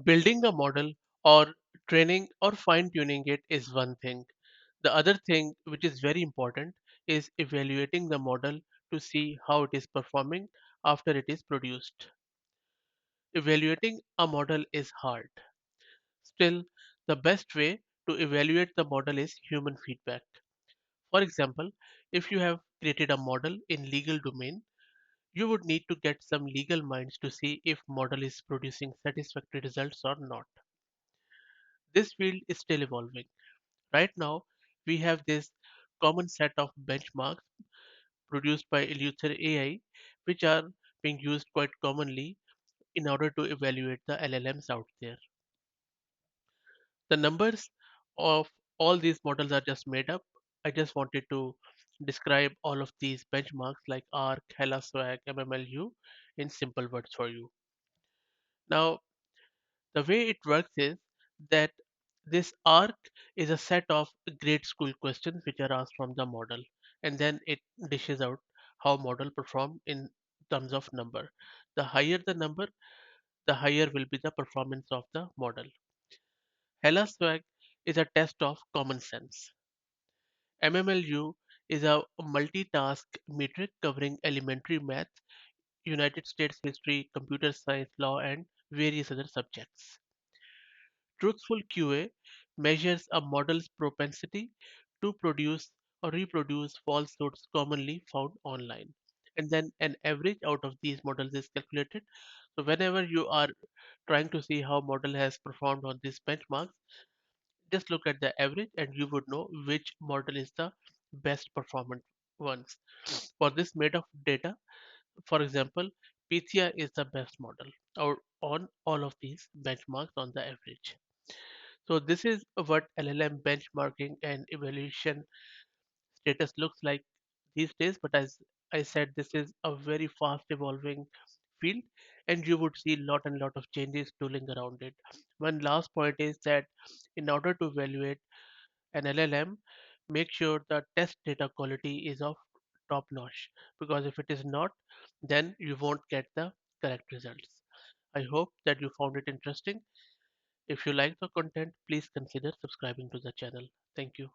Building a model or training or fine tuning it is one thing. The other thing, which is very important, is evaluating the model to see how it is performing after it is produced. Evaluating a model is hard. Still, the best way to evaluate the model is human feedback. For example, if you have created a model in legal domain, you would need to get some legal minds to see if model is producing satisfactory results or not. This field is still evolving. Right now, we have this common set of benchmarks produced by EluetherAI, which are being used quite commonly in order to evaluate the LLMs out there. The numbers of all these models are just made up. I just wanted to describe all of these benchmarks like ARC, HELA, SWAG, MMLU in simple words for you. Now, the way it works is that this ARC is a set of grade school questions which are asked from the model, and then it dishes out how model perform in terms of number. The higher the number, the higher will be the performance of the model. HELA SWAG is a test of common sense. MMLU is a multitask metric covering elementary math, United States history, computer science, law, and various other subjects. Truthful QA measures a model's propensity to produce or reproduce falsehoods commonly found online. And then an average out of these models is calculated. So whenever you are trying to see how model has performed on these benchmarks, just look at the average and you would know which model is the best performant ones. For this made of data, for example, Pythia is the best model or on all of these benchmarks on the average. So this is what LLM benchmarking and evaluation status looks like these days. But as I said, this is a very fast evolving field, and you would see lot and lot of changes tooling around it. One last point is that in order to evaluate an LLM, make sure the test data quality is of top notch, because if it is not, then you won't get the correct results. I hope that you found it interesting. If you like the content, please consider subscribing to the channel. Thank you.